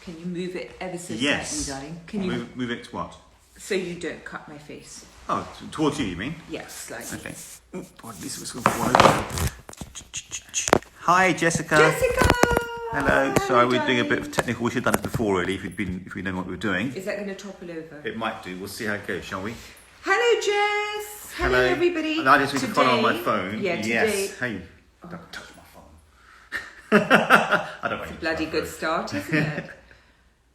Can you move it ever so Yes. slightly, darling? Can you Move it to what? so you don't cut my face? Oh, towards you mean? Yes, slightly. Okay. Oh, God, this was going to fall over. Hi, Jessica. Jessica! Hello. Hi, Sorry, we're doing a darling. bit of technical. We should have done this before, really, if we know what we were doing. Is that going to topple over? It might do. We'll see how it goes, shall we? Hello, Jess. Hello, everybody. And I just need to follow on my Today- phone. Yeah, today. Yes. Hey, don't touch my phone. I don't want you to Bloody touch my good phone. start, isn't it?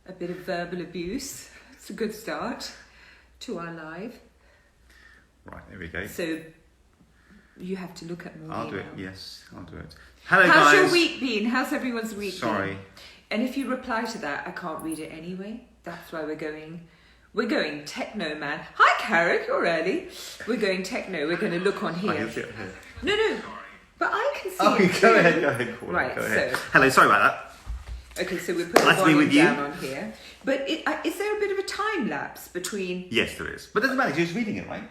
A bit of verbal abuse. It's a good start to our live. Right, there we go. So you have to look at more. I'll do it. now. Yes, I'll do it. Hello, How's guys. your week been? How's everyone's week Sorry. been? And if you reply to that, I can't read it anyway. That's why we're going techno, man. Hi, Carrick, you're early. We're going techno. We're going to look on I here. can see it here. No, but I can see Oh, it too. go ahead. Call Right, go ahead. so- Hello, sorry about that. Okay, so we put Nice the to be volume with you. down on here. But is there a bit of a time lapse between... Yes, there is. But it doesn't matter, you're just reading it, right?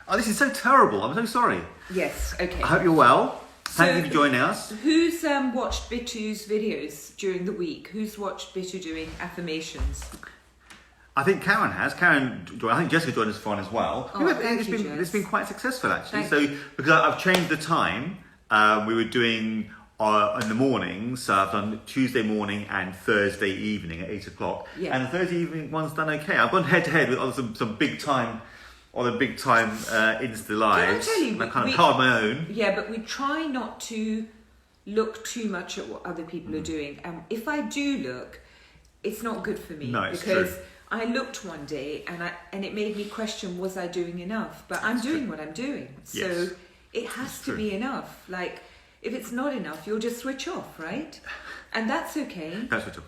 Oh, this is so terrible. I'm so sorry. Yes, okay. I hope you're well. Thank So- you for joining us. Who's watched Bittu's videos during the week? Who's watched Bittu doing affirmations? I think Karen has. I think Jessica joined us for one as well. Oh, thank it's you, been, Jess. it's been quite successful, actually. Thank So, because I've changed the time, we were doing in the mornings, so I've done Tuesday morning and Thursday evening at 8 o'clock. Yeah. And the Thursday evening one's done okay. I've gone head to head with some big time, Insta lives. tell you, and I kind we- of held my own. Yeah, but we try not to look too much at what other people are doing. If I do look, it's not good for me. No, it's because true. I looked one day and it made me question, was I doing enough? But I'm doing what I'm doing. So Yes. it has to true. be enough. Like, if it's not enough, you'll just switch off, right? And that's okay. That's what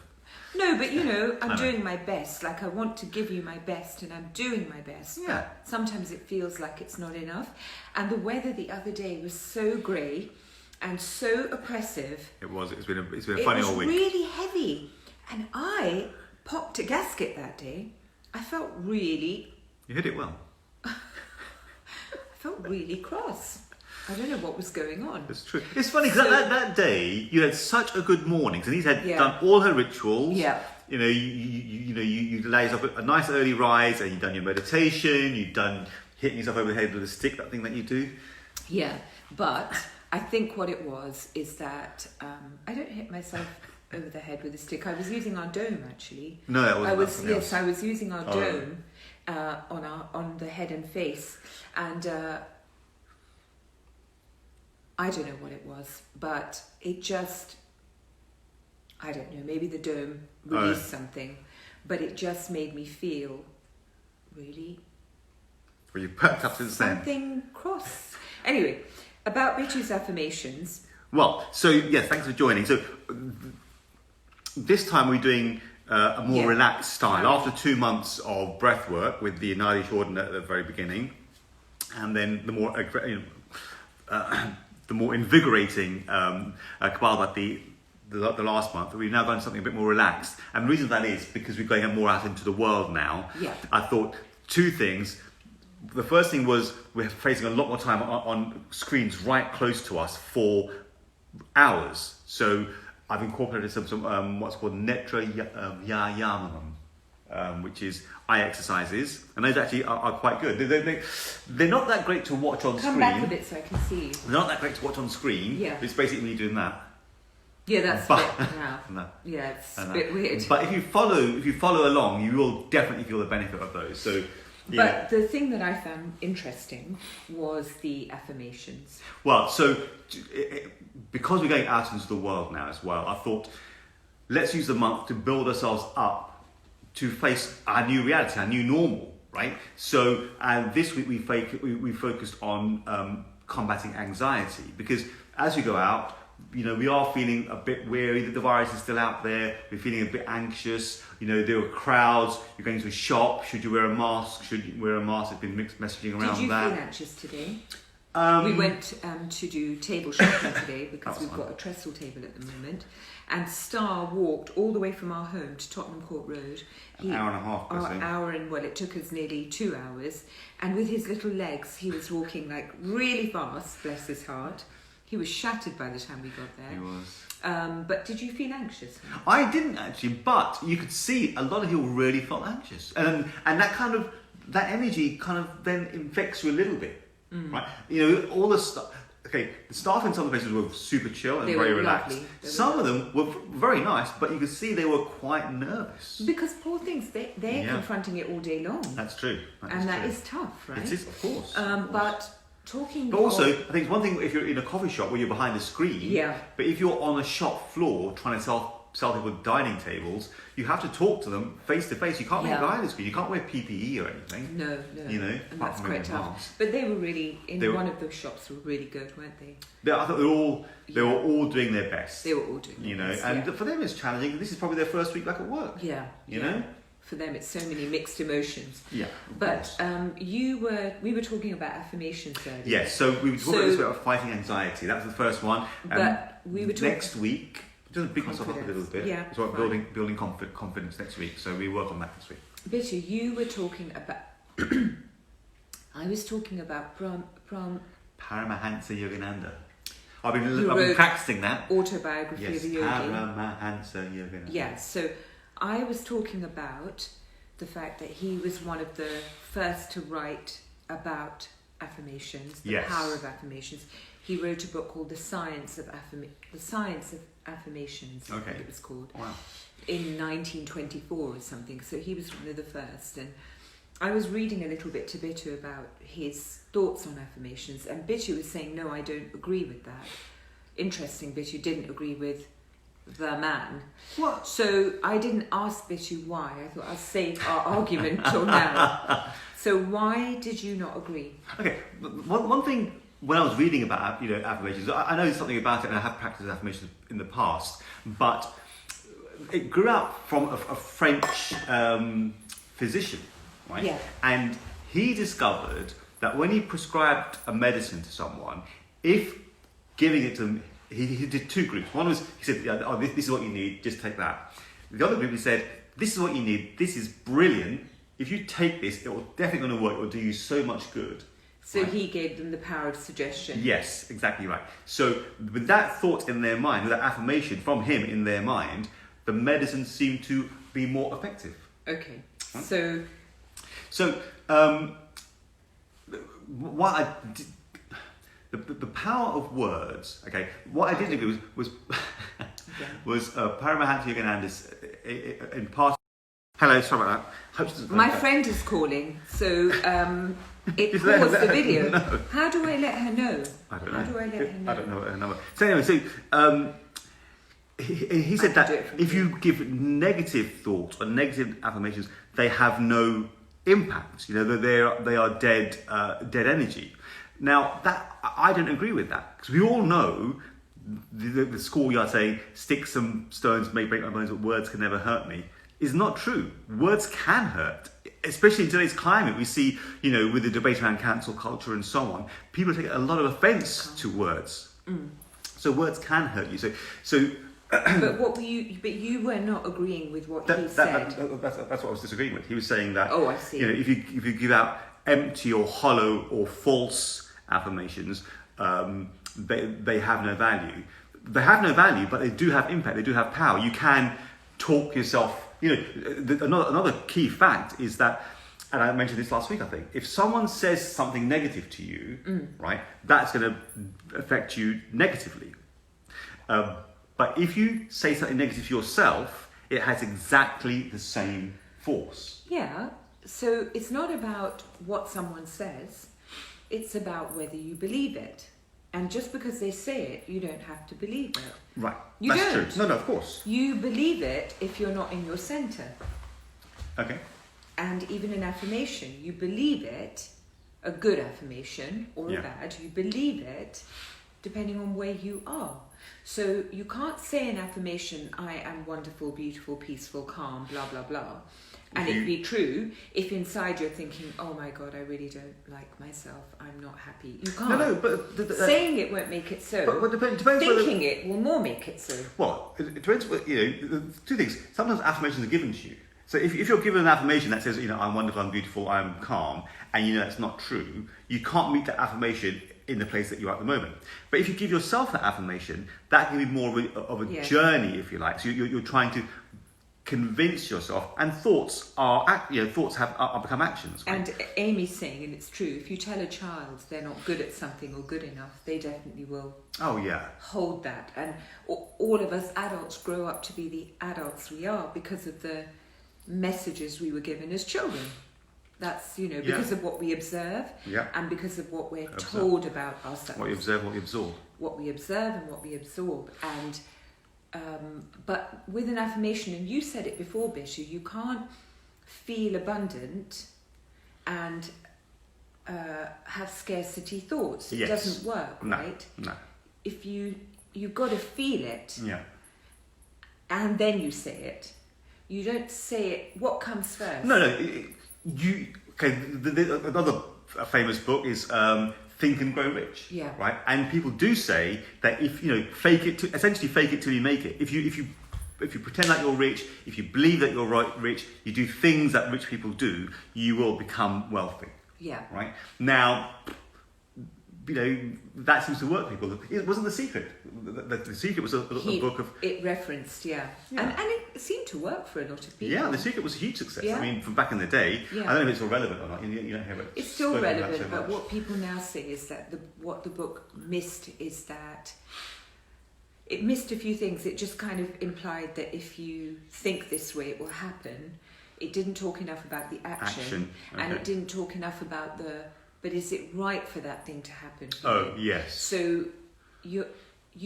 No, but I'm I know. doing my best. Like, I want to give you my best and I'm doing my best. Yeah. But sometimes it feels like it's not enough. And the weather the other day was so grey and so oppressive. it was. It's been a It funny was old week. really heavy. And I popped a gasket that day. I felt really cross. I don't know what was going on. It's true. It's funny because So- that day you had such a good morning. Denise had Yeah. done all her rituals. Yeah. You lay yourself a nice early rise, and you've done your meditation. You've done hitting yourself over the head with a stick. That thing that you do. Yeah, but I think what it was is that I don't hit myself over the head with a stick. I was using our dome actually. No, that wasn't. I was something yes, else. I was using our Oh. dome on the head and face, and I don't know what it was, but it just I don't know. Maybe the dome released something, but it just made me feel really Well, you perked up since then. something cross. Anyway, about Bittu's affirmations. Well, so yes, thanks for joining. So this time we're doing a more Yeah. relaxed style. Right. After 2 months of breath work with the Nadi Jordan at the very beginning, and then the more the more invigorating Kapalabhati the last month, we've now done something a bit more relaxed. And the reason that is because we're going more out into the world now. Yeah. I thought two things. The first thing was we're facing a lot more time on screens right close to us for hours. So I've incorporated some what's called Netra Yamanam, which is eye exercises, and those actually are quite good. They're not that great to watch on Come screen. back a bit so I can see you. They're not that great to watch on screen. Yeah. It's basically when you're doing that. Yeah, that's But- a bit now. No. Yeah, it's a And bit weird. But if you follow along, you will definitely feel the benefit of those. So, yeah. But the thing that I found interesting was the affirmations. Well, so because we're going out into the world now as well, I thought let's use the month to build ourselves up to face our new reality, our new normal, right? So, and this week we focused on combating anxiety, because as we go out, we are feeling a bit weary that the virus is still out there. We're feeling a bit anxious. There are crowds. You're going to a shop. Should you wear a mask? Should you wear a mask? There's been mixed messaging around Did you that. feel anxious today? We went to do table shopping today because That's we've fun. got a trestle table at the moment. And Star walked all the way from our home to Tottenham Court Road. An hour and a half, I think. It took us nearly 2 hours. And with his little legs, he was walking like really fast, bless his heart. He was shattered by the time we got there. He was. But did you feel anxious? I didn't actually, but you could see a lot of people really felt anxious, and that energy kind of then infects you a little bit, right? All the stuff. Okay, the staff in some places were super chill and very relaxed. Some of them were very nice, but you could see they were quite nervous. Because poor things, they're confronting it all day long. That's true. That is tough, right? It is, of course. But also, I think it's one thing if you're in a coffee shop where you're behind a screen, but if you're on a shop floor trying to sell people dining tables, you have to talk to them face to face. You can't be behind the screen. You can't wear PPE or anything. No. And that's quite tough. But they were really one of those shops were really good, weren't they? I thought they were all doing their best. They were all doing their best. And for them it's challenging. This is probably their first week back at work. You know. For them, it's so many mixed emotions. Yeah. But we were talking about affirmations earlier. Yes. So we were talking about fighting anxiety. That was the first one. But we were talking next week. Just pick myself up a little bit. Yeah. It's about building confidence next week. So we work on that this week. Bittu, you were talking about. I was talking about Paramahansa Yogananda. I've been practicing that. Autobiography of a yogi. Paramahansa Yogananda. Yes. So I was talking about the fact that he was one of the first to write about affirmations, the power of affirmations. He wrote a book called The Science of Affirmations, I think it was called, in 1924 or something. So he was one of the first. And I was reading a little bit to Bittu about his thoughts on affirmations, and Bittu was saying, no, I don't agree with that. Interesting, Bittu didn't agree with the man. What? So I didn't ask Bittu why. I thought I'll save our argument till now. So why did you not agree? Okay, one thing when I was reading about affirmations, I know something about it and I have practiced affirmations in the past, but it grew out from a French physician, right? Yeah. And he discovered that when he prescribed a medicine to someone, if giving it to them, he did two groups. One was, he said, this is what you need, just take that. The other group, he said, this is what you need, this is brilliant. If you take this, it will definitely going to work, it will do you so much good. So he gave them the power of suggestion. Yes, exactly right. So with that thought in their mind, with that affirmation from him in their mind, the medicine seemed to be more effective. Okay. Right? So what I did, the power of words. Okay, what I did agree was Paramahansa Yogananda's in part. Hello, sorry about that. My friend is calling, so it paused the video. No. How do I let her know? I don't know. How do I let her know? I don't know her number. So anyway, he said that if you give negative thoughts or negative affirmations, they have no impact. They are dead energy. Now that I don't agree with that, because we all know the schoolyard saying "sticks and stones may break my bones, but words can never hurt me" is not true. Words can hurt, especially in today's climate. We see, with the debate around cancel culture and so on, people take a lot of offence to words. So words can hurt you. So. But what were you? But you were not agreeing with what he said. That's what I was disagreeing with. He was saying that. Oh, I see. If you give out empty or hollow or false affirmations, they have no value. They have no value, but they do have impact. They do have power. You can talk yourself. Another key fact is that, and I mentioned this last week, I think, if someone says something negative to you, right, that's going to affect you negatively. But if you say something negative to yourself, it has exactly the same force. Yeah, so it's not about what someone says, it's about whether you believe it. And just because they say it, you don't have to believe it. Right, That's true. No, of course. You believe it if you're not in your centre. Okay. And even an affirmation, you believe it, a good affirmation or a bad, you believe it depending on where you are. So you can't say an affirmation, I am wonderful, beautiful, peaceful, calm, blah, blah, blah. And it be true if inside you're thinking, oh my God, I really don't like myself, I'm not happy. You can't. No, but... Saying it won't make it so. But depends thinking it will more make it so. Well, it depends, two things. Sometimes affirmations are given to you. So if you're given an affirmation that says, I'm wonderful, I'm beautiful, I'm calm, and that's not true, you can't meet that affirmation in the place that you're at the moment. But if you give yourself that affirmation, that can be more of a Yes. journey, if you like. So you're trying to convince yourself, and thoughts are become actions. Right? And Amy's saying, and it's true, if you tell a child they're not good at something or good enough, they definitely will Oh yeah. hold that. And all of us adults grow up to be the adults we are because of the messages we were given as children. That's, because of what we observe, and because of what we're told about ourselves. What you observe, what you absorb. What we observe and what we absorb. And but with an affirmation, and you said it before, Bittu, you can't feel abundant and have scarcity thoughts. It doesn't work, right? No. If you've got to feel it, Yeah. and then you say it. You don't say it. What comes first? No. Another famous book is Think and Grow Rich. Yeah. Right. And people do say that if fake it till you make it. If you pretend like you're rich, if you believe that you're rich, you do things that rich people do, you will become wealthy. Yeah. Right. Now, that seems to work. People. It wasn't The Secret. The Secret was a book of. It referenced, And it seemed to work for a lot of people. Yeah, The Secret was a huge success. Yeah. I mean, from back in the day. Yeah. I don't know if it's all relevant or not. You don't hear it. It's still spoken about relevant, so but much. what people now say is that what the book missed is that it missed a few things. It just kind of implied that if you think this way, it will happen. It didn't talk enough about the action. Okay. And it didn't talk enough about but is it right for that thing to happen? Oh, yes. So you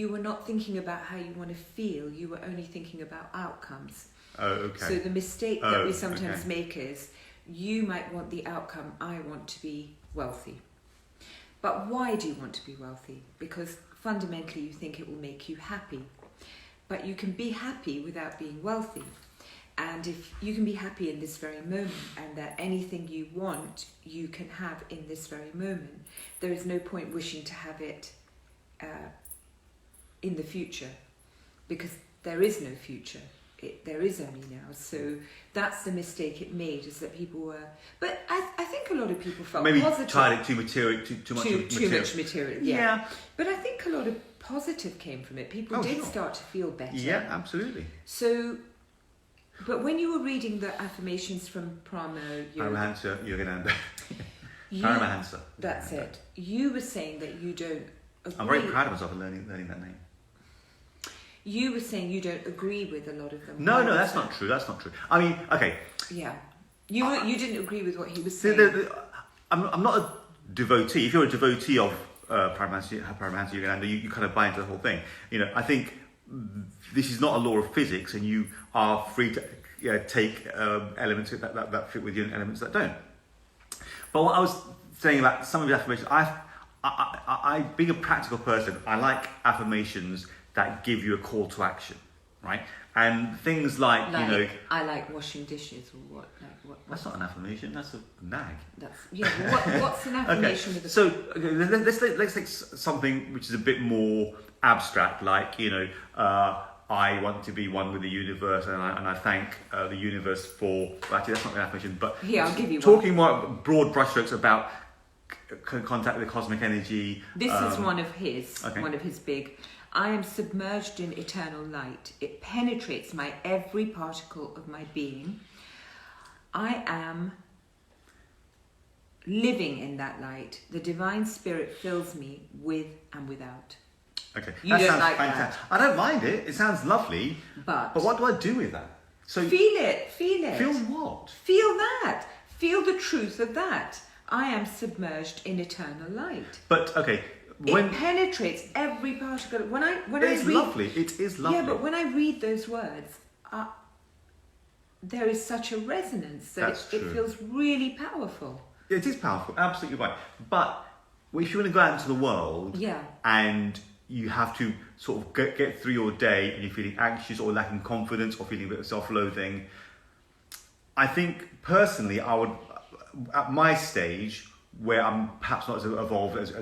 were not thinking about how you want to feel. You were only thinking about outcomes. Oh, okay. So the mistake that we sometimes make is, you might want the outcome, I want to be wealthy. But why do you want to be wealthy? Because fundamentally you think it will make you happy. But you can be happy without being wealthy. And if you can be happy in this very moment, and that anything you want, you can have in this very moment, there is no point wishing to have it in the future, because there is no future. There is only now. So that's the mistake it made, is that people were. But I think a lot of people felt maybe positive. tied it to material, too much material. Too much material. Yeah. But I think a lot of positive came from it. People did start to feel better. Yeah, absolutely. So. But when you were reading the affirmations from Paramahansa Yogananda. That's it. You were saying that you don't agree. I'm very proud of myself for learning that name. You were saying you don't agree with a lot of them. No, that's not true. That's not true. I mean, okay. Yeah. You didn't agree with what he was saying. I'm not a devotee. If you're a devotee of Paramahansa Yogananda, you kind of buy into the whole thing. I think this is not a law of physics, and you are free to take elements that fit with you and elements that don't. But what I was saying about some of the affirmations, I being a practical person, I like affirmations that give you a call to action, right? And things like I like washing dishes, or what? That's not an affirmation. That's a nag. What's an affirmation? Let's take something which is a bit more abstract, like I want to be one with the universe, and I thank the universe for. Well, actually, that's not an affirmation, but I'll give you talking more broad brushstrokes about contact with the cosmic energy. This is one of his big. I am submerged in eternal light. It penetrates my every particle of my being. I am living in that light. The divine spirit fills me with and without. Okay, you don't sounds like fantastic. that. I don't mind it. It sounds lovely. But what do I do with that? So feel it. Feel what? Feel that. Feel the truth of that. I am submerged in eternal light. But okay, it penetrates every particle. When I read, It is lovely. Yeah, but when I read those words, there is such a resonance that it feels really powerful. It is powerful, absolutely right. But if you want to go out into the world, and you have to sort of get through your day, and you're feeling anxious or lacking confidence or feeling a bit of self-loathing, I think personally, I would, at my stage, where I'm perhaps not as evolved as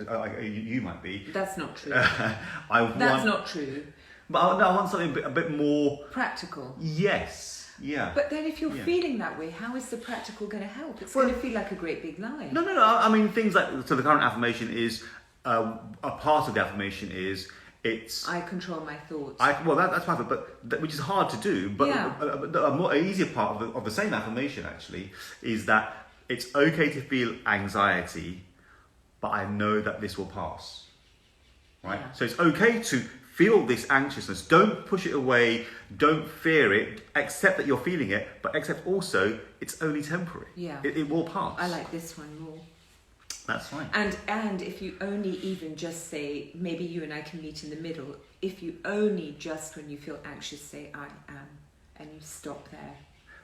you might be. That's not true. That's not true. But I want something a bit more practical. Yes. Yeah. But then if you're feeling that way, how is the practical going to help? It's going to feel like a great big lie. No. I mean, things like, so the current affirmation is, a part of the affirmation is I control my thoughts. That's part of it, but which is hard to do. But a more easier part of the same affirmation actually is that it's okay to feel anxiety, but I know that this will pass. Right? Yeah. So it's okay to feel this anxiousness. Don't push it away. Don't fear it. Accept that you're feeling it, but accept also it's only temporary. Yeah. It will pass. I like this one more. That's fine. And if you only even just say, maybe you and I can meet in the middle. If you only just when you feel anxious say I am, and you stop there.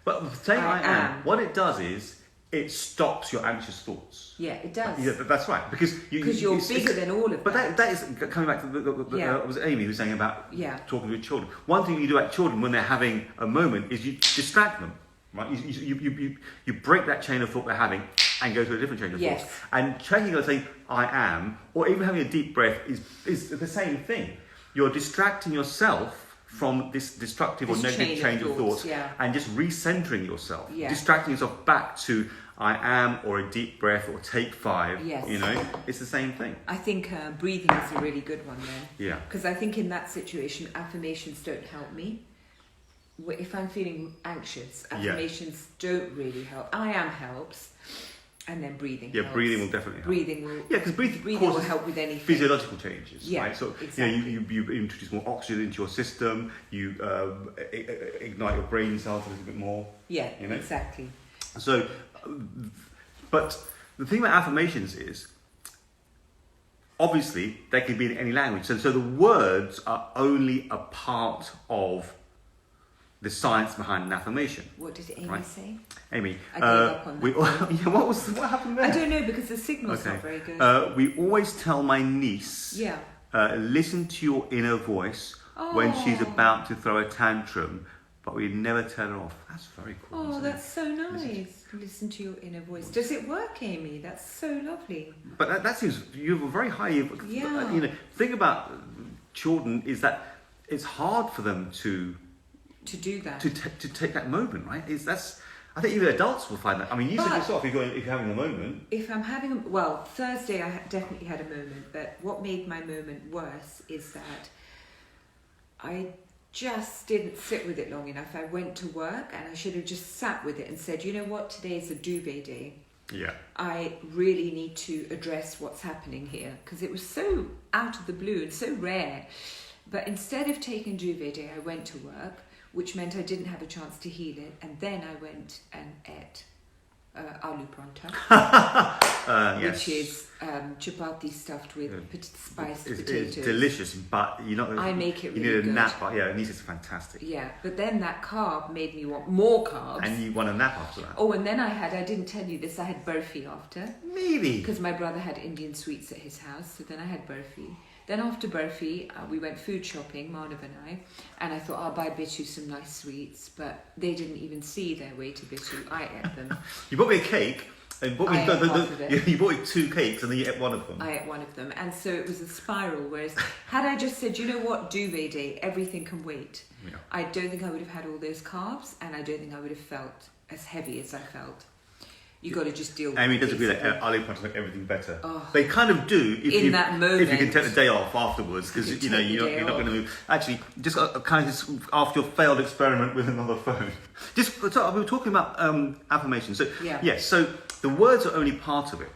But saying I am, what it does is it stops your anxious thoughts. Yeah, it does. Yeah, that's right. Because you're bigger than all of that. But that is coming back to it was Amy who was saying about talking with children. One thing you do at children when they're having a moment is you distract them. Right? You break that chain of thought they're having and go to a different chain of thoughts. And checking or saying I am, or even having a deep breath is the same thing. You're distracting yourself from this destructive or negative chain of thoughts and just recentering yourself. Distracting yourself back to I am, or a deep breath, or take 5. Yes. You know, it's the same thing. I think breathing is a really good one then. Yeah. Because I think in that situation, affirmations don't help me. If I'm feeling anxious, affirmations don't really help. I am helps, and then breathing helps. Breathing will definitely help. Because breathing will help with anything. Physiological changes, right? So exactly. you introduce more oxygen into your system, you ignite your brain cells a little bit more. Yeah, exactly. So, but the thing about affirmations is, obviously, they can be in any language. So the words are only a part of the science behind an affirmation. What did Amy say? Amy, I gave up on that. What happened there? I don't know because the signal's not very good. We always tell my niece, listen to your inner voice when she's about to throw a tantrum, but we never tell her off. That's very cool. Oh, that's so nice. Listen to your inner voice. Does it work, Amy? That's so lovely. But that seems you have a very high. You know, thing about children is that it's hard for them to do that, to take that moment, right? I think even adults will find that. I mean, you said yourself, if you're having a moment. If I'm having Thursday I definitely had a moment, but what made my moment worse is that I just didn't sit with it long enough. I went to work and I should have just sat with it and said, you know what, today is a duvet day. Yeah. I really need to address what's happening here, because it was so out of the blue and so rare. But instead of taking duvet day, I went to work, which meant I didn't have a chance to heal it. And then I went and ate aloo paratha, which is chapati stuffed with spiced potatoes. It's delicious, but you're not. I make it. You really need a good. nap. Yeah, Anita's fantastic. Yeah, but then that carb made me want more carbs. And you want a nap after that. Oh, and then I didn't tell you this, I had burfi after. Really? Because my brother had Indian sweets at his house, so then I had burfi. Then after burfi, we went food shopping, Manav and I thought I'll buy Bittu some nice sweets, but they didn't even see their way to Bittu. I ate them. You bought me a cake, and you bought me 2 cakes, and then you ate one of them. I ate one of them, and so it was a spiral, whereas had I just said, you know what, duvet day, everything can wait, I don't think I would have had all those carbs, and I don't think I would have felt as heavy as I felt. You got to just deal with it. Amy does agree that aloo paratha make everything better. Oh. They kind of do if you can take the day off afterwards, because you're not going to move. Actually, just kind of after your failed experiment with another phone. We were talking about affirmations. So so the words are only part of it.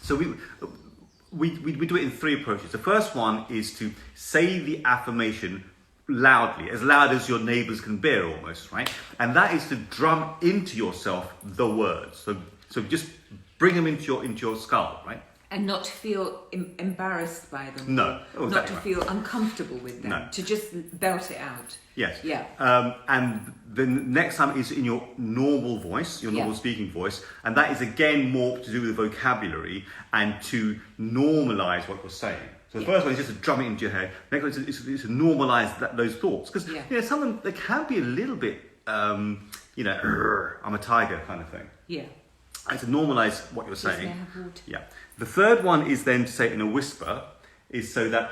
So we do it in 3 approaches. The first one is to say the affirmation loudly, as loud as your neighbours can bear almost, right? And that is to drum into yourself the words. So just bring them into your skull, right? And not to feel embarrassed by them. No. Exactly not to feel uncomfortable with them. No. To just belt it out. Yes. Yeah. And the next time is in your normal voice, your normal speaking voice, and that is again more to do with the vocabulary and to normalise what you're saying. So the first one is just to drum it into your head. The next one is to normalise those thoughts. Because some of them, they can be a little bit, I'm a tiger kind of thing. Yeah. And to normalise what you're saying. Yeah. The third one is then to say it in a whisper, is so that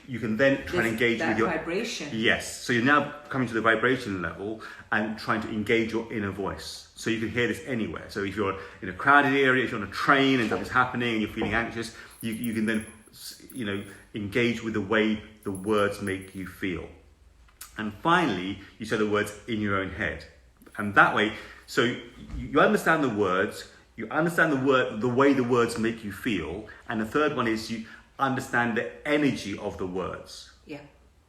you can then try and engage with your vibration. Yes. So you're now coming to the vibration level and trying to engage your inner voice. So you can hear this anywhere. So if you're in a crowded area, if you're on a train and something's happening and you're feeling anxious, you can then engage with the way the words make you feel. And finally, you say the words in your own head. And that way, so you understand the words, you understand the way the words make you feel, and the third one is you understand the energy of the words. Yeah.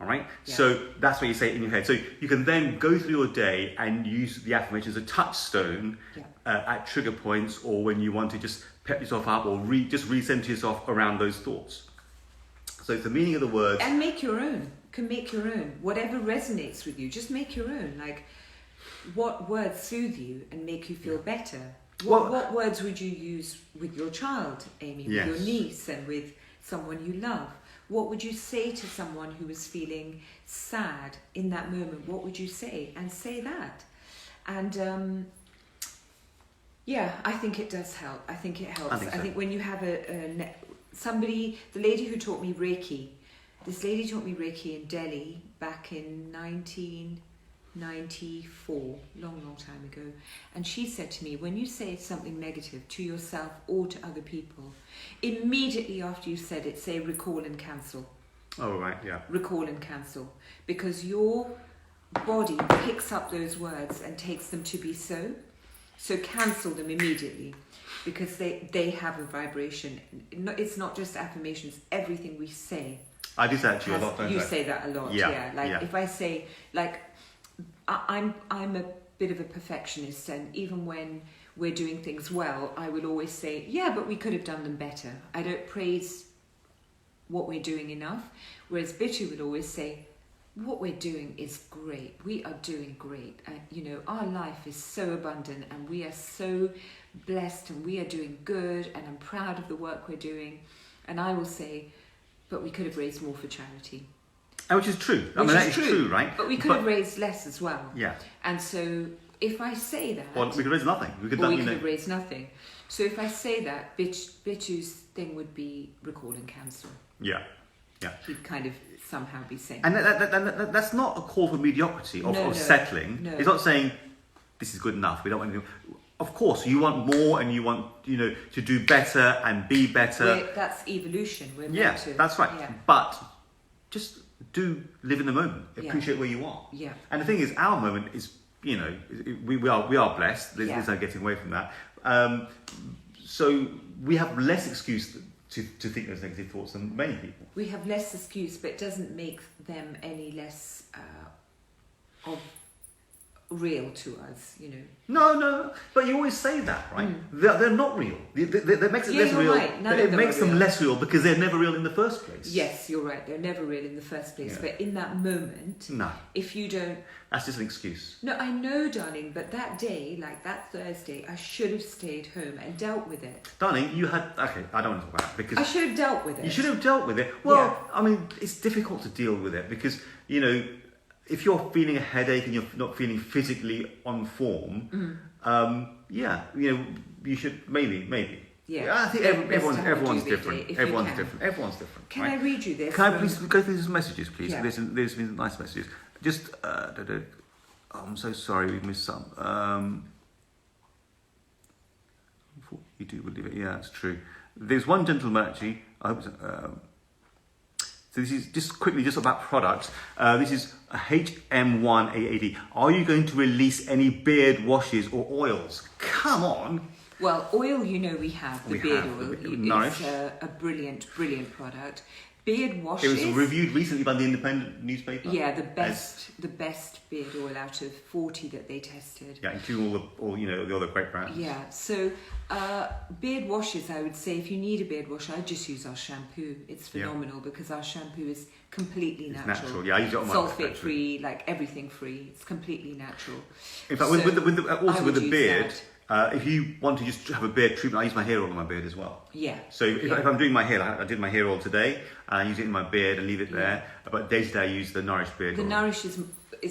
All right? Yeah. So that's what you say in your head. So you can then go through your day and use the affirmations as a touchstone at trigger points, or when you want to just pep yourself up or just recenter yourself around those thoughts. So it's the meaning of the words. And make your own. Can make your own. Whatever resonates with you, just make your own. Like, what words soothe you and make you feel better? What words would you use with your child, Amy, with your niece and with someone you love? What would you say to someone who was feeling sad in that moment? What would you say? And say that. And I think it does help. I think it helps. I think when you have somebody, the lady who taught me Reiki, this lady taught me Reiki in Delhi back in 1994, long time ago. And she said to me, when you say something negative to yourself or to other people, immediately after you said it, say recall and cancel. Oh, right, yeah. Recall and cancel. Because your body picks up those words and takes them to be so. So cancel them immediately, because they have a vibration. It's not just affirmations, everything we say. I do that to you a lot, don't I? You say that a lot, yeah. If I say, like, I'm a bit of a perfectionist, and even when we're doing things well, I will always say, yeah, but we could have done them better. I don't praise what we're doing enough, whereas Bittu would always say, what we're doing is great. We are doing great. Our life is so abundant, and we are so blessed, and we are doing good, and I'm proud of the work we're doing. And I will say, but we could have raised more for charity. Which is true. That is true, right? But we could have raised less as well. Yeah. And so if I say that... Well, we could raise nothing. We could have raised nothing. So if I say that, Bittu's thing would be recall and cancel. Yeah. Yeah. He'd kind of somehow be saying... And that's not a call for mediocrity, of settling. No. It's not saying, this is good enough, we don't want anything... Of course, you want more, and you want, to do better and be better. That's evolution. We're meant to. That's right. Yeah. But just do live in the moment. Appreciate where you are. Yeah. And the thing is, our moment is, we are blessed. There's no getting away from that. So we have less excuse to think those negative thoughts than many people. We have less excuse, but it doesn't make them any less of real to us, No, but you always say that, right? They're not real. That makes it less real. Right. It makes them less real because they're never real in the first place. Yes, you're right. They're never real in the first place. Yeah. But in that moment, if you don't... That's just an excuse. No, I know, darling, but that day, like that Thursday, I should have stayed home and dealt with it. Darling, you had... Okay, I don't want to talk about it because... I should have dealt with it. You should have dealt with it. Well, it's difficult to deal with it because, if you're feeling a headache and you're not feeling physically on form, you should maybe. Yeah, I think everyone's different. Everyone's different. Can I read you this? Can I please go through these messages, please? Yeah. There's been nice messages. Just, I'm so sorry we missed some. You do believe it? Yeah, it's true. There's one gentleman actually. I hope. So this is just quickly about products. This is HM1AAD. Are you going to release any beard washes or oils? Come on. Well, oil, we have the beard oil. Nourish. It's a brilliant product. Beard washes. It was reviewed recently by the Independent newspaper. Yeah, the best beard oil out of 40 that they tested. Yeah, including all the other great brands. Yeah, so beard washes, I would say, if you need a beard wash, I'd just use our shampoo. It's phenomenal because our shampoo is completely natural. Yeah, I use it on my sulfate free, like everything free. It's completely natural. In fact, with the beard. If you want to just have a beard treatment, I use my hair oil on my beard as well. Yeah. So if I'm doing my hair, I did my hair oil today, and I use it in my beard and leave it there. But day to day, I use the Nourish beard oil. The Nourish is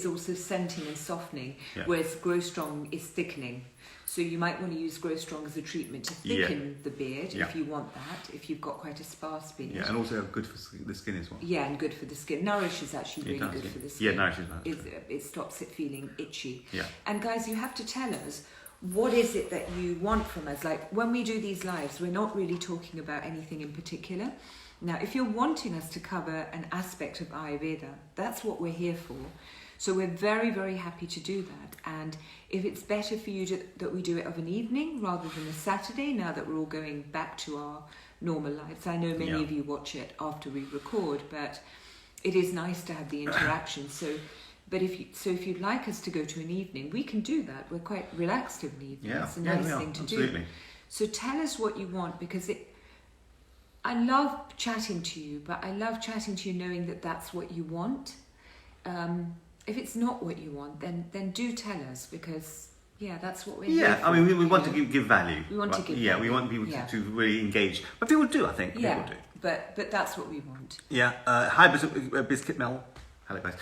also scenting and softening, whereas Grow Strong is thickening. So you might want to use Grow Strong as a treatment to thicken the beard if you want that, if you've got quite a sparse beard. Yeah, and also good for the skin as well. Yeah, and good for the skin. Nourish is actually really good for the skin. Yeah, Nourish is nice. It stops it feeling itchy. Yeah. And guys, you have to tell us, what is it that you want from us? Like when we do these lives, we're not really talking about anything in particular. Now, if you're wanting us to cover an aspect of Ayurveda, that's what we're here for. So we're very, very happy to do that. And if it's better for you that we do it of an evening rather than a Saturday, now that we're all going back to our normal lives. I know many of you watch it after we record, but it is nice to have the interaction. If you'd like us to go to an evening, we can do that. We're quite relaxed of an evening. It's a nice thing to do. So tell us what you want, because I love chatting to you, but I love chatting to you knowing that that's what you want. If it's not what you want, then do tell us, because that's what we're here for. I mean, we want to give value. We want to give value. Yeah, we want people to really engage. But people do, I think. Yeah, people do. But that's what we want. Yeah. Hi, Biscuit Mel. Hello, guys.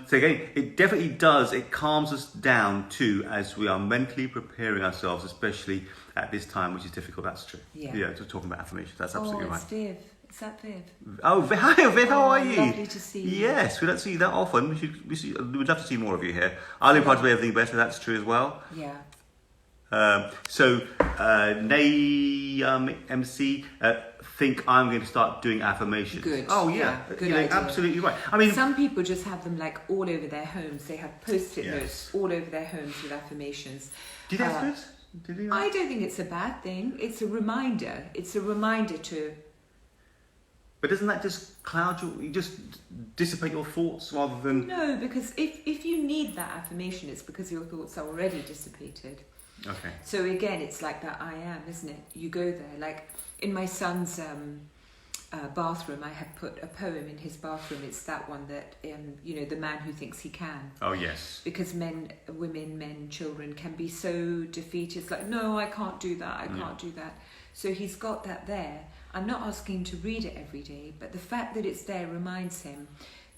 So again, it definitely does. It calms us down too, as we are mentally preparing ourselves, especially at this time, which is difficult. That's true. Yeah. Just talking about affirmations. That's absolutely right. Viv. Is that Viv? Oh, hi, Viv. How are you? Lovely to see you. Yes, we don't see you that often. We'd love to see more of you here. I live part of everything better. That's true as well. Yeah. MC, think I'm going to start doing affirmations. Good. Oh yeah, good idea. Absolutely right. I mean, some people just have them like all over their homes. They have post-it notes all over their homes with affirmations. Do you think that's good? I don't think it's a bad thing. It's a reminder. It's a reminder to. But doesn't that just cloud you just dissipate your thoughts rather than? No, because if you need that affirmation, it's because your thoughts are already dissipated. Okay. So again, it's like that I am, isn't it? You go there. Like in my son's bathroom, I have put a poem in his bathroom. It's that one that, the man who thinks he can. Oh, yes. Because women, children can be so defeated. It's like, no, I can't do that. I can't do that. So he's got that there. I'm not asking him to read it every day, but the fact that it's there reminds him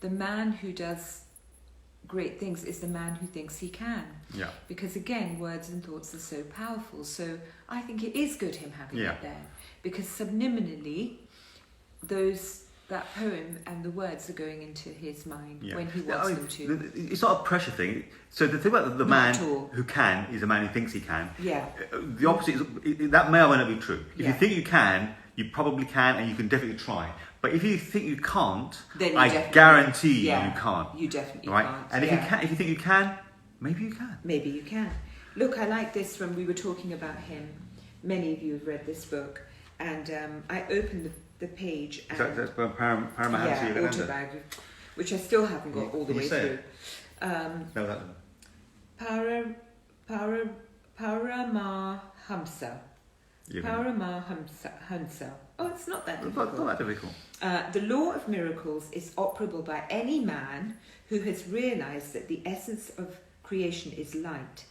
the man who does great things is the man who thinks he can. Yeah. Because again, words and thoughts are so powerful. So I think it is good him having it there, because subliminally, that poem and the words are going into his mind when he wants them to. It's not a pressure thing. So the thing about the man who can is the man who thinks he can. Yeah. The opposite is that may or may not be true. If you think you can, you probably can, and you can definitely try. But if you think you can't, then I guarantee you can't. You definitely can't. And if you think you can, maybe you can. Maybe you can. Look, I like this when we were talking about him. Many of you have read this book, and I opened the page. And that's Paramahansa Autobiography, which I still haven't got all the way through. No, that one. Paramahamsa. Paramahamsa. Oh, it's not that difficult. Not that difficult. The law of miracles is operable by any man who has realized that the essence of creation is light.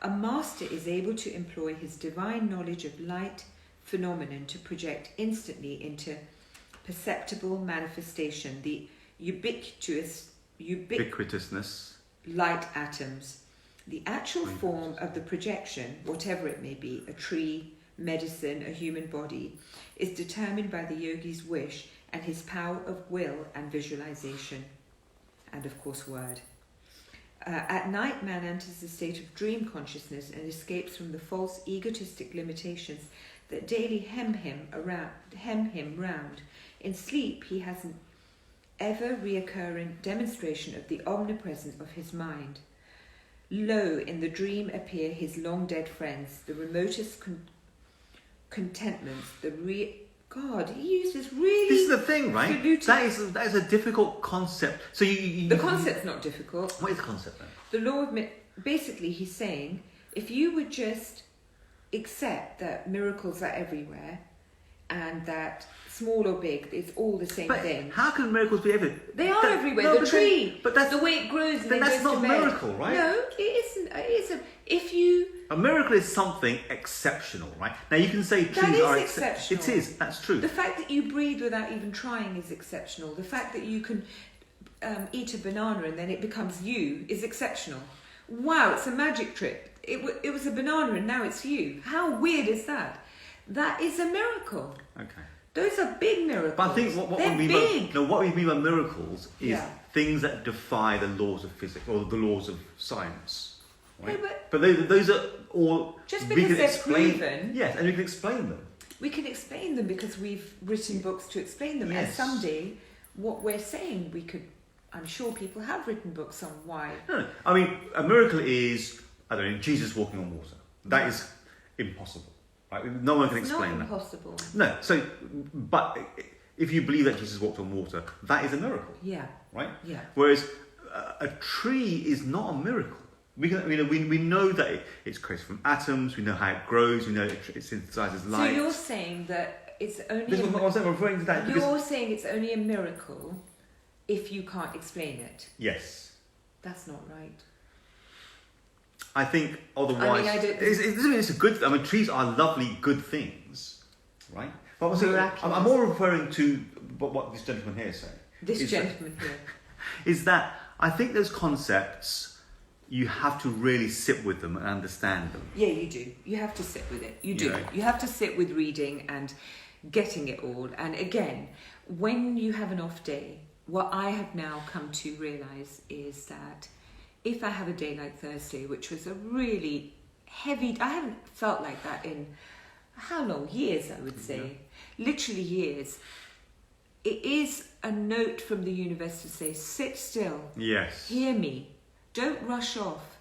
A master is able to employ his divine knowledge of light phenomenon to project instantly into perceptible manifestation the ubiquitousness light atoms. The actual form of the projection, whatever it may be, a tree, medicine, a human body, is determined by the yogi's wish and his power of will and visualization, and of course word. At night, man enters a state of dream consciousness and escapes from the false egotistic limitations that daily hem him round. In sleep, he has an ever reoccurring demonstration of the omnipresence of his mind. Lo, in the dream appear his long-dead friends, the remotest contentments, God, he uses really... This is the thing, right? That is a difficult concept. So the concept's not difficult. What is the concept then? The law of... Basically, he's saying, if you would just accept that miracles are everywhere, and that small or big, it's all the same thing. How can miracles be everywhere? They are everywhere. No, the tree, but that's the way it grows. And then that's not a miracle, right? No, it isn't. It isn't. If you a miracle is something exceptional, right? Now you can say trees are exceptional. It is. That's true. The fact that you breathe without even trying is exceptional. The fact that you can eat a banana and then it becomes you is exceptional. Wow, it's a magic trick. It was a banana and now it's you. How weird is that? That is a miracle. Okay. Those are big miracles. But I think what we mean by miracles is things that defy the laws of physics or the laws of science. Right? No, but those are all... Just because they're proven... Yes, and we can explain them. We can explain them because we've written books to explain them. Yes. And someday, what we're saying, we could. I'm sure people have written books on why. No. I mean, a miracle is, I don't know, Jesus walking on water. That is impossible. Right? No one can explain that. It's not impossible. No. So, but if you believe that Jesus walked on water, that is a miracle. Yeah. Right? Yeah. Whereas a tree is not a miracle. We know that it's created from atoms. We know how it grows. We know it synthesizes light. So you're saying that it's only. This is what I'm referring to that. You're saying it's only a miracle if you can't explain it. Yes. That's not right. I think otherwise. I don't. It's a good. I mean, trees are lovely, good things, right? But I'm more referring to what this gentleman here is saying. This gentleman here is that I think those concepts. You have to really sit with them and understand them. Yeah, you do. You have to sit with it. You do. Yeah. You have to sit with reading and getting it all. And again, when you have an off day, what I have now come to realise is that if I have a day like Thursday, which was a really heavy... I haven't felt like that in, how long? Years, I would say. Yeah. Literally years. It is a note from the universe to say, sit still. Yes. Hear me. Don't rush off.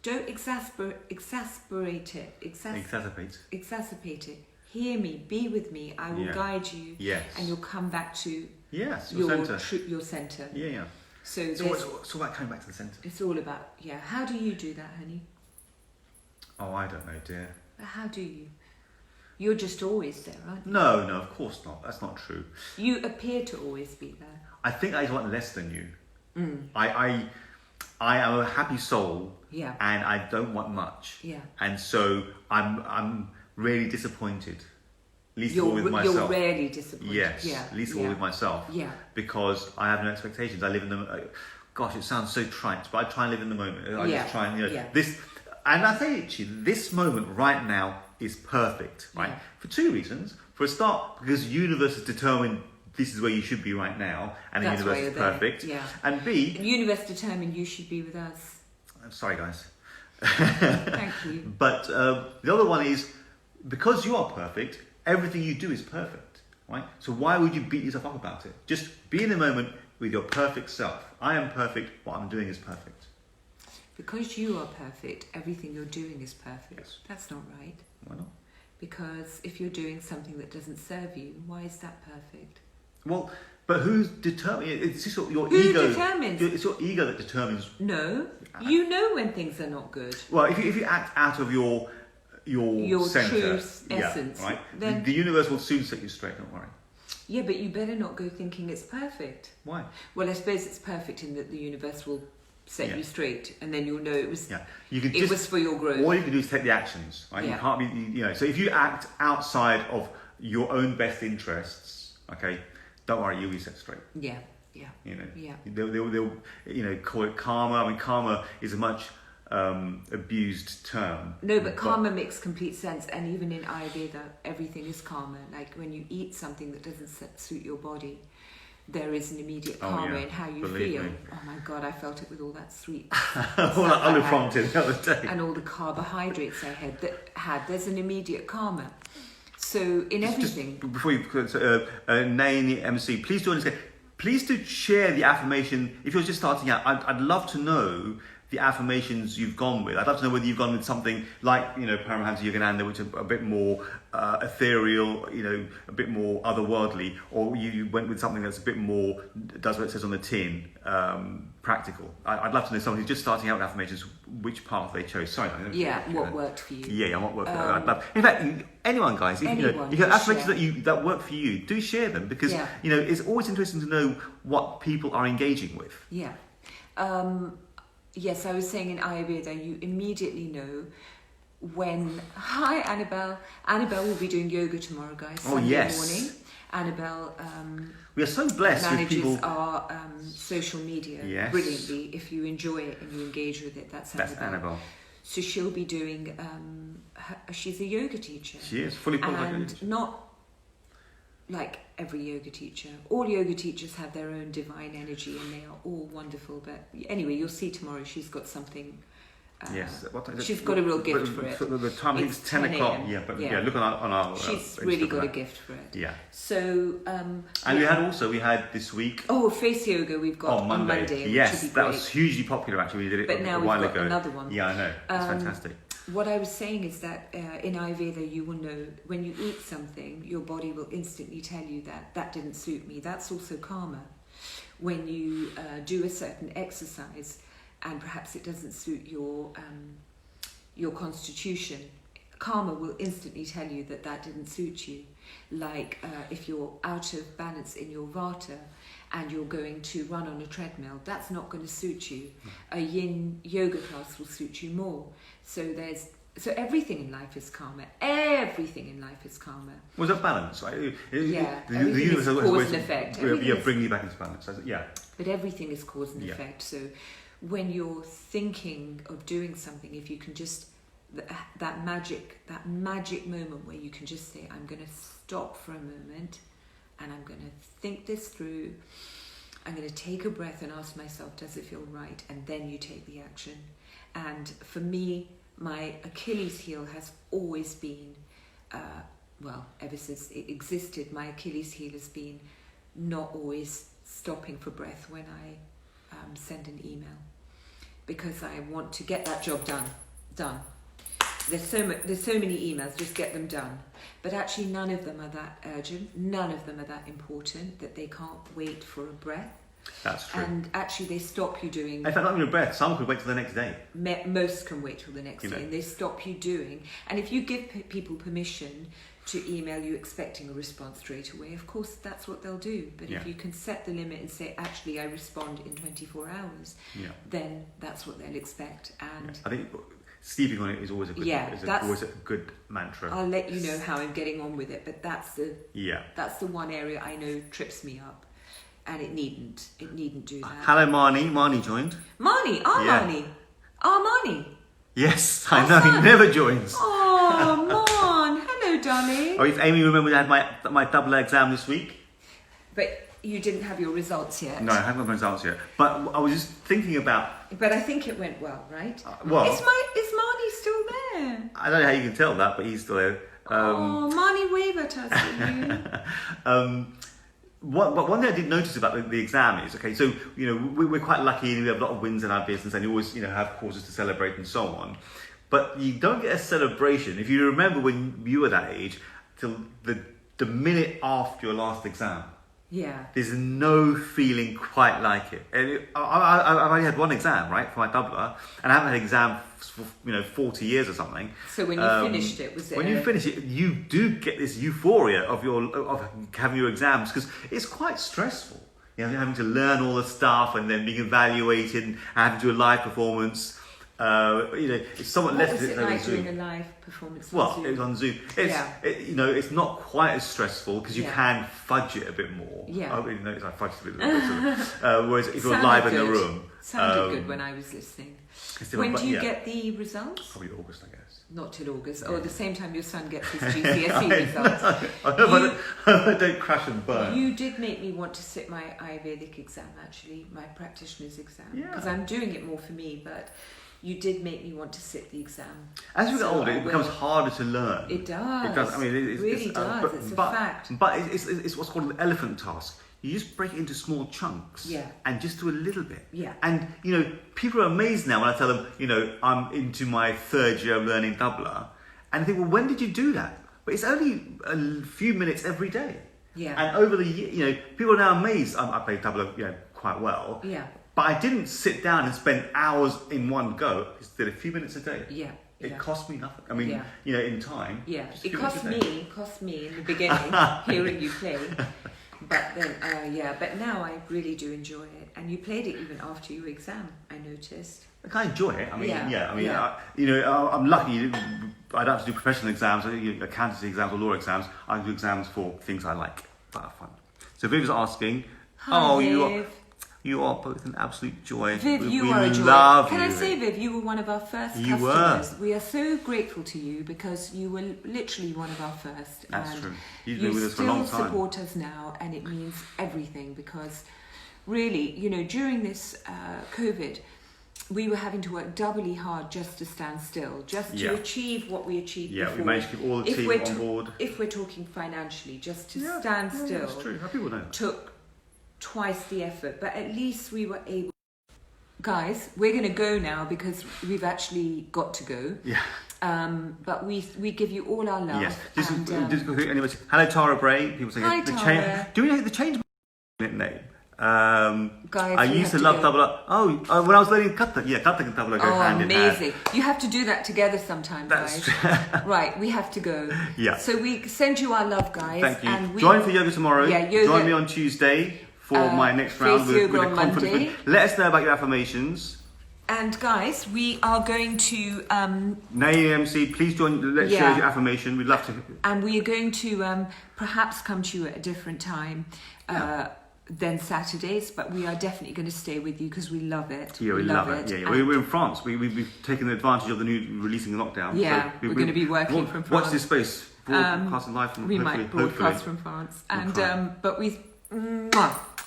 Don't exacerbate it. Exacerbate it. Hear me. Be with me. I will guide you. Yes. And you'll come back to your centre. Your centre. Yeah. So it's all about coming back to the centre. It's all about, How do you do that, honey? Oh, I don't know, dear. How do you? You're just always there, aren't you? No, of course not. That's not true. You appear to always be there. I think I want less than you. I am a happy soul, and I don't want much. Yeah. And so I'm really disappointed. At least all with myself. You're rarely disappointed. Yes. Yeah. At least all with myself. Yeah. Because I have no expectations. I live in the. Gosh, it sounds so trite, but I try and live in the moment. I just try and this. And I say it to you, this moment right now is perfect, right? Yeah. For two reasons. For a start, because the universe has determined. This is where you should be right now, and the universe is perfect. Yeah. And B, the universe determined you should be with us. I'm sorry, guys. Thank you. But the other one is because you are perfect, everything you do is perfect, right? So why would you beat yourself up about it? Just be in the moment with your perfect self. I am perfect. What I'm doing is perfect. Because you are perfect, everything you're doing is perfect. Yes. That's not right. Why not? Because if you're doing something that doesn't serve you, why is that perfect? Well, but who's determining? It's just your Who ego. Determines? It's your ego that determines. No, you know when things are not good. Well, if you act out of your center, true essence, right? Then the universe will soon set you straight. Don't worry. Yeah, but you better not go thinking it's perfect. Why? Well, I suppose it's perfect in that the universe will set you straight, and then you'll know it was. Yeah, you can. It was for your growth. All you can do is take the actions. Right? Yeah. You can't be. So if you act outside of your own best interests, okay, don't worry, you'll be set straight. Yeah. They'll call it karma. I mean, karma is a much abused term. No, but karma makes complete sense, and even in Ayurveda, everything is karma. Like when you eat something that doesn't suit your body, there is an immediate karma in how you feel. Me. Oh my God, I felt it with all that sweet all that olive the other day, and all the carbohydrates I had. There's an immediate karma. So in everything. Just before you name the MC, please do understand. Please do share the affirmation. If you're just starting out, I'd love to know the affirmations you've gone with. I'd love to know whether you've gone with something like, Paramahansa Yogananda, which is a bit more ethereal, a bit more otherworldly, or you went with something that's a bit more, does what it says on the tin, practical. I'd love to know someone who's just starting out with affirmations, which path they chose. Sorry. What worked for you. Yeah, what worked for you. I'd love, in fact, anyone, guys, if you have affirmations that work for you, do share them, because, it's always interesting to know what people are engaging with. Yeah. Yes, I was saying in Ayurveda, you immediately know when... Hi, Annabelle. Annabelle will be doing yoga tomorrow, guys. Sunday morning. Annabelle we are so blessed with people... manages our social media brilliantly. If you enjoy it and you engage with it, that's Annabelle. So she'll be doing... she's a yoga teacher. She is, fully qualified. And not like every yoga teacher. All yoga teachers have their own divine energy and they are all wonderful. But anyway, you'll see tomorrow she's got something Yes, what time is it? She's got a real gift for it. The time It's is 10 o'clock. Yeah, but look on our she's really got a gift for it. Yeah. So we had this week. Oh, face yoga we've got on Monday. Yes, which that was hugely popular actually. We did it but now a while we've got ago. another one. Yeah, I know. It's fantastic. What I was saying is that in Ayurveda you will know when you eat something, your body will instantly tell you that didn't suit me. That's also karma. When you do a certain exercise and perhaps it doesn't suit your constitution, karma will instantly tell you that didn't suit you. Like if you're out of balance in your vata and you're going to run on a treadmill, that's not going to suit you. A yin yoga class will suit you more. So everything in life is karma. Everything in life is karma. Was that balance, right? Yeah, everything is cause and effect. Bring you back into balance. Yeah. But everything is cause and effect. So when you're thinking of doing something, if you can just that magic moment where you can just say, I'm going to stop for a moment and I'm going to think this through. I'm going to take a breath and ask myself, does it feel right? And then you take the action. And for me, my Achilles heel has always been, ever since it existed, my Achilles heel has been not always stopping for breath when I send an email, because I want to get that job done. There's so many emails, just get them done. But actually none of them are that urgent, none of them are that important that they can't wait for a breath. That's true. And actually they stop you doing... In fact, not even a breath, some could wait till the next day. Most can wait till the next day, and they stop you doing. And if you give people permission to email you expecting a response straight away, of course that's what they'll do. But if you can set the limit and say, actually I respond in 24 hours, then that's what they'll expect. And I think sleeping on it is always a good mantra. I'll let you know how I'm getting on with it, but that's the one area I know trips me up, and it needn't do that. Hello, Marnie joined. Marnie. Yes, I know, he never joins. Oh, Mon, hello, darling. Oh, if Amy remembered, I had my double exam this week. But you didn't have your results yet. No, I haven't got my results yet. But I was just thinking about... But I think it went well, right? Is Marnie still there? I don't know how you can tell that, but he's still there. Marnie, wave at us, will you? One thing I did notice about the exam is, okay, so, we're quite lucky and we have a lot of wins in our business and you always, have causes to celebrate and so on. But you don't get a celebration, if you remember when you were that age, till the minute after your last exam. Yeah. There's no feeling quite like it. And I've only had one exam, right, for my doubler, and I haven't had an exam for 40 years or something. So when you finished it, was it? When you finish it, you do get this euphoria of having your exams, because it's quite stressful. Having to learn all the stuff and then being evaluated and having to do a live performance. It's somewhat less. What was it like doing a live performance on Zoom? It was on Zoom. It's not quite as stressful because you can fudge it a bit more. Yeah. I really noticed I fudged it a little bit. Whereas if you're live in the room. Sounded good when I was listening. When do you get the results? Probably August, I guess. Not till August. Or the same time your son gets his GCSE results. I don't crash and burn. You did make me want to sit my Ayurvedic exam, actually, my practitioner's exam. Because I'm doing it more for me, but... You did make me want to sit the exam. As you get older, it becomes harder to learn. It does. It does. I mean, it really does. It's a fact. But it's what's called an elephant task. You just break it into small chunks. Yeah. And just do a little bit. Yeah. And people are amazed now when I tell them, I'm into my third year of learning doubler, and they think, well, when did you do that? But it's only a few minutes every day. Yeah. And over the year, people are now amazed. I play doubler, quite well. Yeah. But I didn't sit down and spend hours in one go. I just did a few minutes a day. Yeah. It cost me nothing. I mean, in time. Yeah. It cost me in the beginning hearing you play. But then, but now I really do enjoy it. And you played it even after your exam, I noticed. I kind of enjoy it. I mean, I'm lucky. I don't have to do professional exams, accountancy exams or law exams. I do exams for things I like that are fun. So Viv was asking, Hi, Viv. You are both an absolute joy. Viv, we are a joy. Love Can you. I say, Viv, you were one of our first customers. We are so grateful to you because you were literally one of our first. That's true. You've been with us for a long time. You still support us now, and it means everything because really, during this COVID, we were having to work doubly hard just to stand still, just to achieve what we achieved before. Yeah, we managed to keep all the team on board. If we're talking financially, just to stand still, that's true. How people know that. Took twice the effort, but at least we were able. Guys, we're going to go now because we've actually got to go. Yeah. But we give you all our love. Yes. Anyways, hello Tara Bray. People say hi, the Tara. change. Do we know the change name? Guys, I used to love double up. Oh, when I was learning kata and double up go hand in hand. Amazing! You have to do that together sometime, guys. Right, we have to go. Yeah. So we send you our love, guys. Thank you. And Join for yoga tomorrow. Yeah, yoga. Join me on Tuesday for my next round with yoga a on confidence. Monday. Let us know about your affirmations. And guys, we are going to NAEMC, please join. Let's share your affirmation. We'd love to. And we are going to perhaps come to you at a different time than Saturdays, but we are definitely going to stay with you because we love it. Yeah, we love it. Yeah. We're in France. We've taken advantage of the new releasing the lockdown. Yeah, so we're going to be working from France. Watch this space. Broadcasting live from. We might broadcast from France, and but we.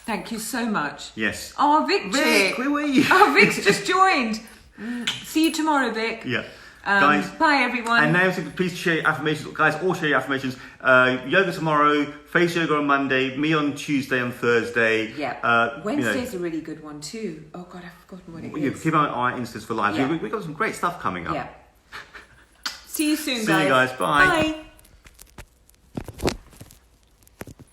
Thank you so much. Yes. Oh, Vic, where were you? Oh, Vic's just joined. See you tomorrow, Vic. Yeah. Guys, bye everyone. And now, please share your affirmations, guys. All share your affirmations. Yoga tomorrow, face yoga on Monday, me on Tuesday and Thursday. Yeah. Wednesday's a really good one too. Oh God, I've forgotten what it is. Keep an eye on our Instas for live. Yeah. We've got some great stuff coming up. Yeah. See you soon, guys. See you guys. Bye. Bye.